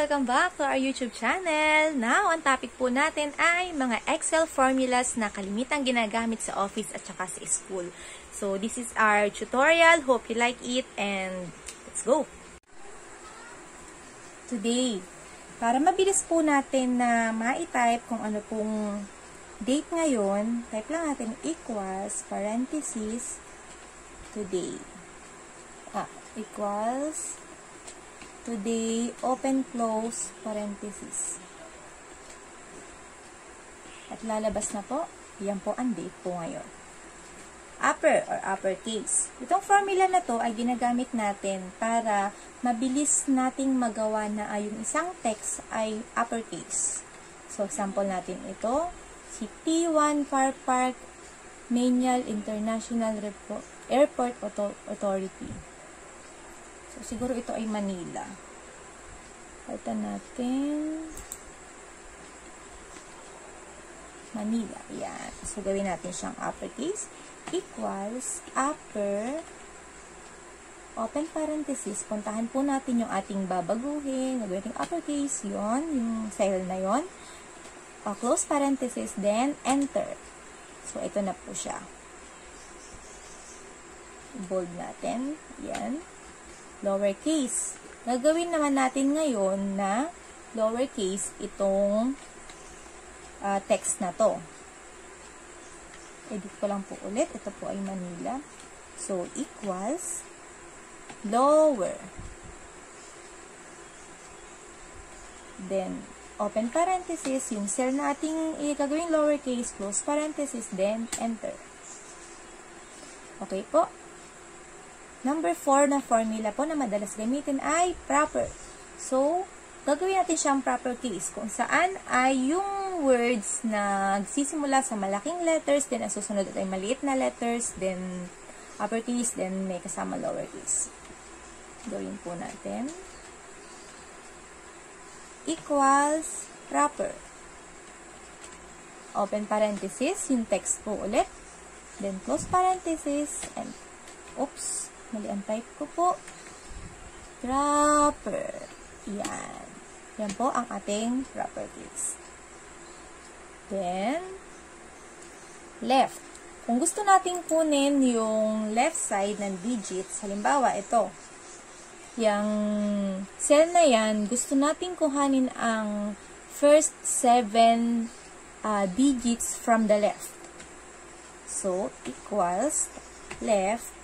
Welcome back to our YouTube channel. Now, ang topic po natin ay mga Excel formulas na kalimitang ginagamit sa office at saka sa school. So, this is our tutorial. Hope you like it and let's go! Today, para mabilis po natin na ma-type kung ano pong date ngayon, type lang natin equals, parenthesis, today. Equals, today, open, close, parenthesis. At lalabas na po, yan po ang date po ngayon. Upper or uppercase. Itong formula na to ay ginagamit natin para mabilis nating magawa na yung isang text ay uppercase. So, example natin ito, si T1 Car Park Manial International Airport Authority. So, siguro ito ay Manila. Palitan natin. Manila. Yan. So, gawin natin siyang uppercase. Equals, upper, open parenthesis. Puntahan po natin yung ating babaguhin. Gagawin natin uppercase. Yun. Yung cell na yun. Close parenthesis. Then, enter. So, ito na po siya. Bold natin. Yan. Lowercase. Gagawin naman natin ngayon na lowercase itong text na to. Edit ko lang po ulit. Ito po ay Manila. So, equals lower. Then, open parenthesis. Yung cell na ating gagawin lowercase, close parenthesis, then enter. Okay po. Number 4 na formula po na madalas gamitin ay proper. So, gagawin natin siyang proper case kung saan ay yung words na nagsisimula sa malaking letters, then ang susunod ay maliit na letters, then uppercase, then may kasama lowercase. Gawin po natin. Equals proper. Open parenthesis, yung text po ulit. Then close parenthesis, and oops. Mali ang type ko po. Proper. Yan. Yan po ang ating proper case. Then, left. Kung gusto nating kunin yung left side ng digits, halimbawa ito. Yung cell na yan, gusto nating kuhanin ang first 7 digits from the left. So, equals left,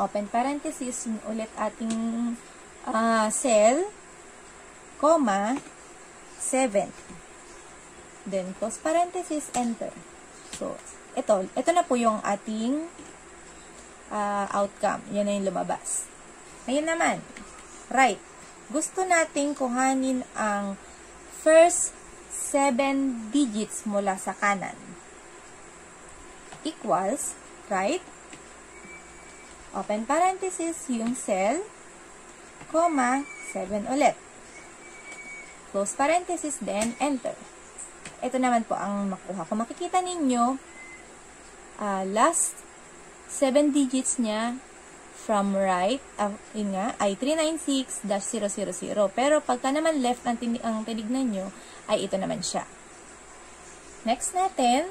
open parenthesis, yung ulit ating cell, comma, 7. Then, close parenthesis, enter. So, ito na po yung ating outcome. Yan na yung lumabas. Ngayon naman, right. Gusto nating kuhanin ang first 7 digits mula sa kanan. Equals, right, open parenthesis, yung cell, comma, 7 ulit. Close parenthesis, then enter. Ito naman po ang makuha. Kung makikita ninyo, last 7 digits niya from right, yun nga, ay 396-000. Pero pagka naman left ang tinignan nyo, ay ito naman siya. Next natin,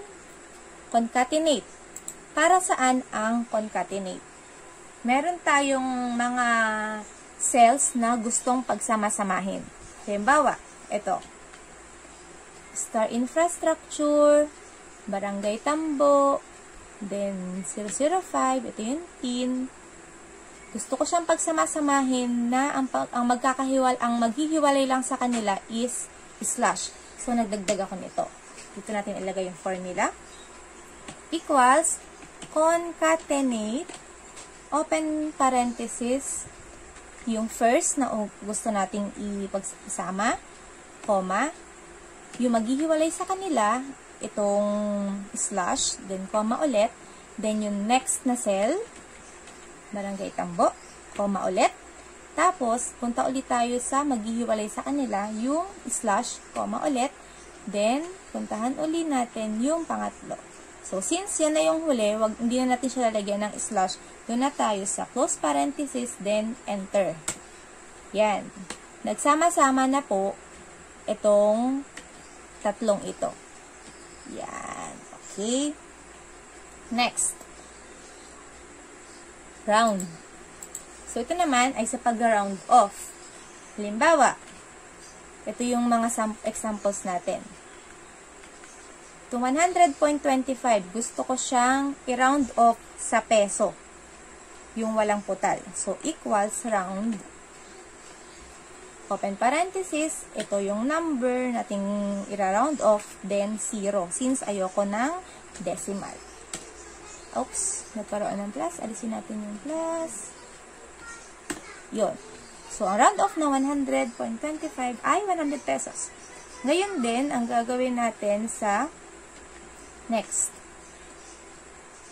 concatenate. Para saan ang concatenate? Meron tayong mga cells na gustong pagsama-samahin. Halimbawa, ito. Star Infrastructure, Barangay Tambo, then 005, ito yung teen. Gusto ko siyang pagsama-samahin na ang maghihiwalay lang sa kanila is slash. So, nagdagdag ako nito. Dito natin ilagay yung formula. Equals, concatenate, open parenthesis, yung first na gusto nating ipagsama, comma, yung maghihiwalay sa kanila, itong slash, then comma ulit, then yung next na cell, Barangay Tambo, comma ulit, tapos, punta ulit tayo sa maghihiwalay sa kanila, yung slash, comma ulit, then, puntahan ulit natin yung pangatlo. So, since yan na yung huli, hindi na natin siya lalagyan ng slash. Doon na tayo sa close parenthesis, then enter. Yan. nagsama-sama na po itong tatlong ito. Yan. Okay. Next. Round. So, ito naman ay sa pag-round off. Halimbawa, ito yung mga examples natin. To 100.25, gusto ko siyang i-round off sa peso. Yung walang putal. So, equals round. Open parenthesis. Ito yung number nating i-round off. Then, 0. Since ayoko ng decimal. Oops. Nagkaroon ng plus. Alisin natin yung plus. Yun. So, ang round off na 100.25 ay 100 pesos. Ngayon din, ang gagawin natin sa next.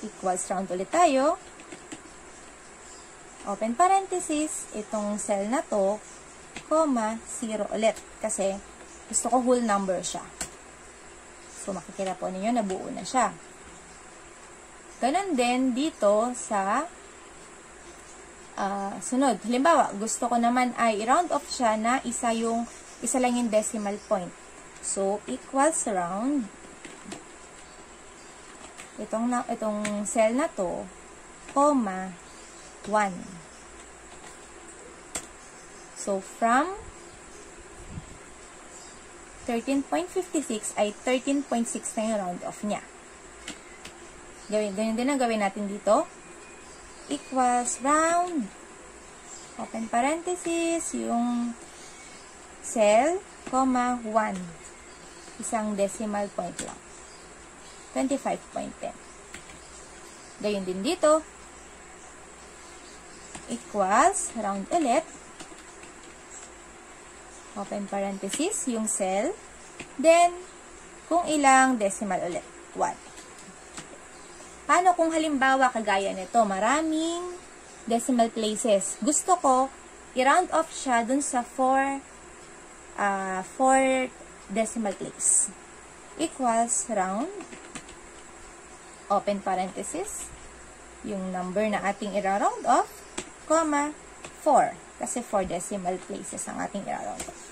Equals round ulit tayo. Open parenthesis. Itong cell na to, comma, 0 ulit. Kasi, gusto ko whole number siya. So, makikita po ninyo, nabuo na siya. Ganon din dito sa sunod. Halimbawa, gusto ko naman ay i-round off siya na isa lang yung decimal point. So, equals round. Itong cell na to, comma, 1. So, from 13.56 ay 13.6 na yung round off niya. Ganyan din ang gawin natin dito. Equals round. Open parenthesis, yung cell, comma, 1. Isang decimal point lang. 25.10. Gayon din dito. Equals, round ulit. Open parenthesis, yung cell. Then, kung ilang decimal ulit. 1. Paano kung halimbawa kagaya nito, maraming decimal places? Gusto ko, i-round off siya dun sa 4 decimal place. Equals, round. Open parenthesis, yung number na ating i-round off, comma, 4. Kasi 4 decimal places ang ating i-round off.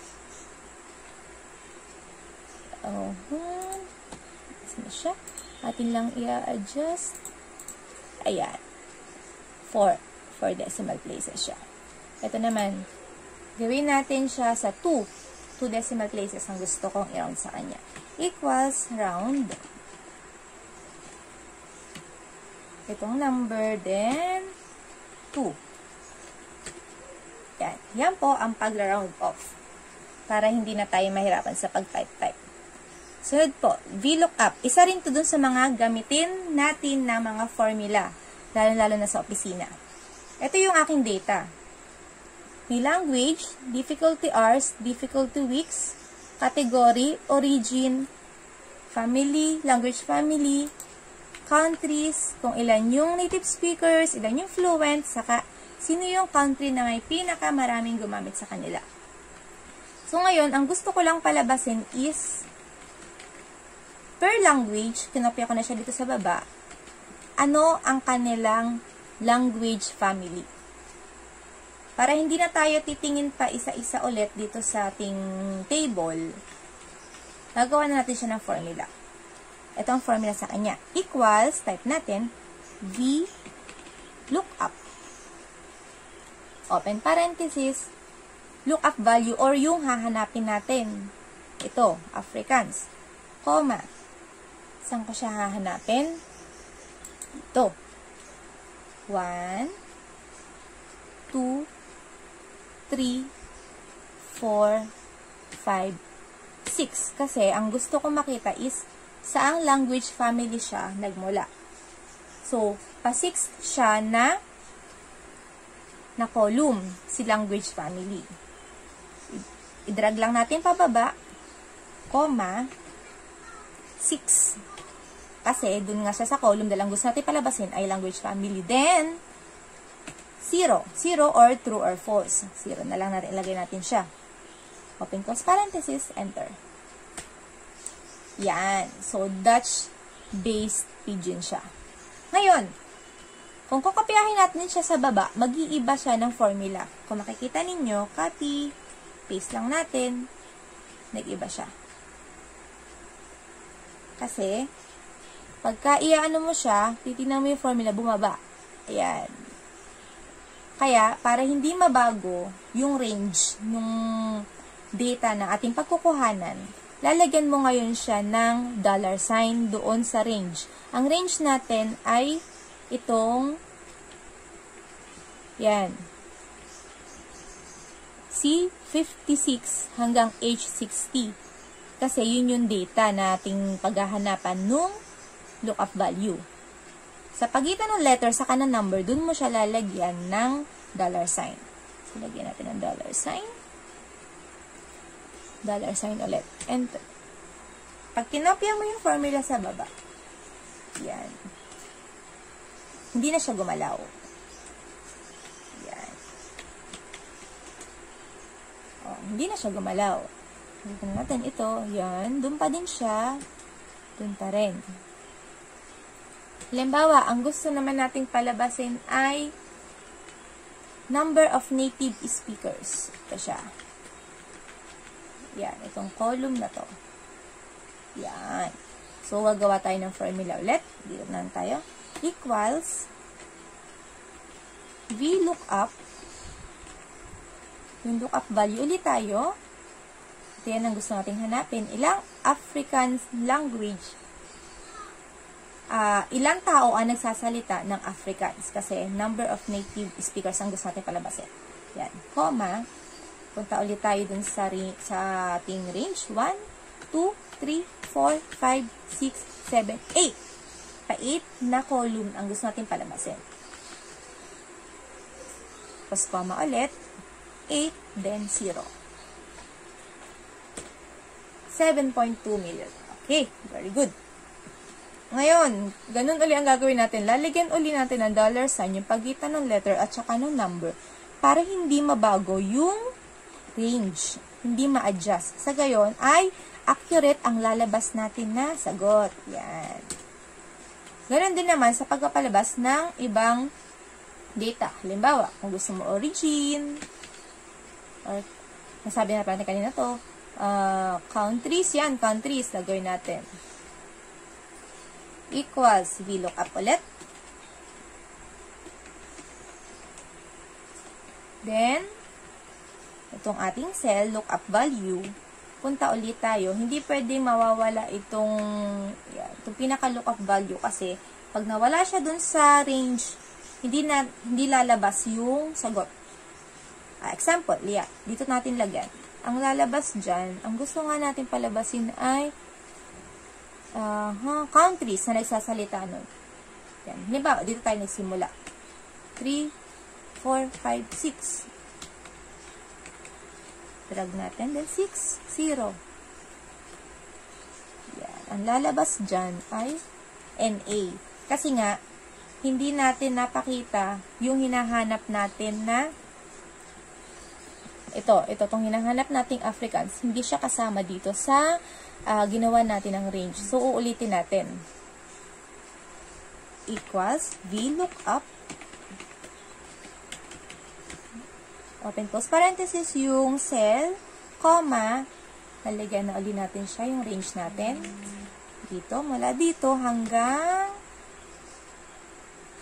Kasi na siya. Atin lang i-adjust. Ayan. 4 decimal places siya. Ito naman, gawin natin siya sa 2 decimal places ang gusto kong i-round sa kanya. Equals, round. Itong number, then 2. Yan. Yan po ang pag-round off. Para hindi na tayo mahirapan sa pag-type-type. Sunod po, VLOOKUP. Isa rin to dun sa mga gamitin natin na mga formula. Lalo-lalo na sa opisina. Ito yung aking data. May language, difficulty hours, difficulty weeks, category, origin, family, language family, countries, kung ilan yung native speakers, ilan yung fluent, saka sino yung country na may pinakamaraming gumamit sa kanila. So ngayon, ang gusto ko lang palabasin is per language, kinopya ko na siya dito sa baba, ano ang kanilang language family. Para hindi na tayo titingin pa isa-isa ulit dito sa ating table, gagawa na natin siya ng formula. Ito ang formula sa kanya. Equals, type natin, VLOOKUP. Open parenthesis, lookup value or yung hahanapin natin. Ito, Afrikaans. Comma. Saan ko siya hahanapin? Ito. 1, 2, 3, 4, 5, 6. Kasi, ang gusto ko makita is saang language family siya nagmula. So, pa-6 siya na column, si language family. I-drag lang natin pababa, comma, 6. Kasi, dun nga siya sa column, dalang gusto natin palabasin ay language family. Then, 0. 0 or true or false. 0 na lang natin, ilagay natin siya. Open close parenthesis, enter. Yan. So, Dutch-based pidgin siya. Ngayon, kung kukopyahin natin siya sa baba, mag-iiba siya ng formula. Kung makikita ninyo, copy, paste lang natin, nag-iba siya. Kasi, pagka iaano mo siya, titignan mo yung formula, bumaba. Ayan. Kaya, para hindi mabago yung range ng data na ating pagkukuhanan, lalagyan mo ngayon siya ng $sign doon sa range. Ang range natin ay itong, yan, C56 hanggang H60. Kasi yun yung data na ating paghahanapan nung lookup value. Sa pagitan ng letter sa kanang number, dun mo siya lalagyan ng $sign. So, lagyan natin ng $sign. $sign ulit. Enter. Pag kinopya mo yung formula sa baba, yan. Hindi na siya gumalaw. Yan. Oh, hindi na siya gumalaw. Tignan natin ito. Yan. Doon pa din siya. Doon pa rin. Halimbawa, ang gusto naman nating palabasin ay number of native speakers. Ito siya. Yan. Itong column na to. Yan. So, gagawa tayo ng formula ulit. Dito na tayo. Equals VLOOKUP. Yung lookup value ulit tayo. Ito yan ang gusto nating hanapin. Ilang African language, ilang tao ang nagsasalita ng Afrikaans? Kasi number of native speakers ang gusto natin palabasin. Yan. Comma. Punta ulit tayo dun sa ating range. 1, 2, 3, 4, 5, 6, 7, 8. Pa-8 na column ang gusto natin palabasin. Tapos comma ulit. 8, then 0. 7.2 million. Okay, very good. Ngayon, ganun uli ang gagawin natin. Lalagyan uli natin ng $sign yung pagitan ng letter at saka ng number para hindi mabago yung range. Hindi ma-adjust. Sa gayon ay accurate ang lalabas natin na sagot. Yan. Ganun din naman sa pagpapalabas ng ibang data. Halimbawa, kung gusto mo origin, or nasabi na natin kanina to, countries, yan, countries, lagawin natin. Equals, VLOOKUP ulit. Then, itong ating cell, lookup value, punta ulit tayo. Hindi pwedeng mawawala itong pinaka-lookup value kasi pag nawala siya dun sa range, hindi lalabas yung sagot. Example, dito natin lagyan. Ang lalabas dyan, ang gusto nga natin palabasin ay countries na nagsasalita nun. Yan. Halimbawa, dito tayo nagsimula. 3, 4, 5, 6. Drag natin. Then 6, 0. Yan. Ang lalabas dyan ay NA. Kasi nga, hindi natin napakita yung hinahanap natin na itong hinahanap nating Afrikaans, hindi siya kasama dito sa ginawa natin ng range. So, uulitin natin. Equals VLOOKUP, open close parenthesis yung cell, comma, lalagyan na ulit natin siya, yung range natin. Dito, mula dito hanggang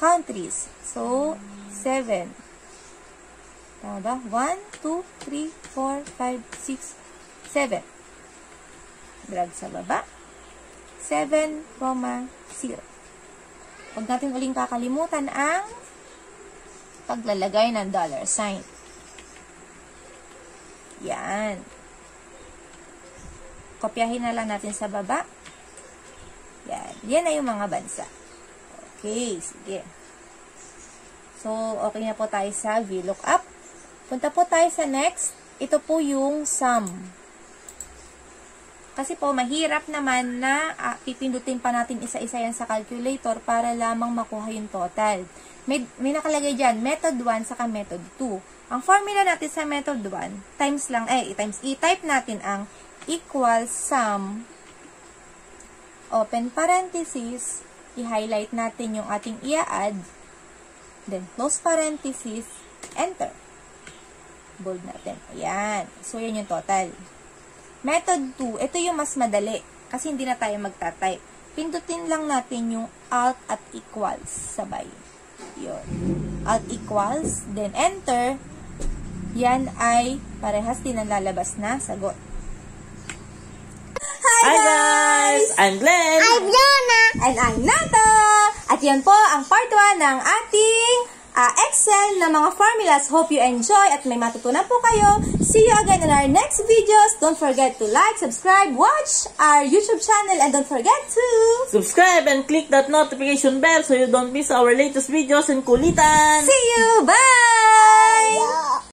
countries. So, 7. Tama ba? 1, 2, 3, 4, 5, 6, 7. Drag sa baba. 7, 0. Huwag natin uling kakalimutan ang paglalagay ng $sign. Yan. Kopyahin na lang natin sa baba. Yan. Yan na yung mga bansa. Okay, sige. So, okay na po tayo sa VLOOKUP. Punta po tayo sa next. Ito po yung sum. Kasi po, mahirap naman na pipindutin pa natin isa-isa yan sa calculator para lamang makuha yung total. May nakalagay dyan, method 1 saka method 2. Ang formula natin sa method 1, i-type natin ang equals sum, open parenthesis, i-highlight natin yung ating ia-add, then close parenthesis, enter. Bold natin. Ayan. So, yan yung total. Method 2, ito yung mas madali. Kasi hindi na tayo magta-type. Pindutin lang natin yung alt at equals sabay. Yun. Alt equals, then enter. Yan ay parehas din ang lalabas na sagot. Hi guys! I'm Glenn! I'm Fiona! And I'm Nata! At yan po ang part 1 ng ating Excel na mga formulas. Hope you enjoy at may matutunan po kayo. See you again in our next videos. Don't forget to like, subscribe, watch our YouTube channel, and don't forget to Subscribe and click that notification bell so you don't miss our latest videos and kulitan! see you. Bye!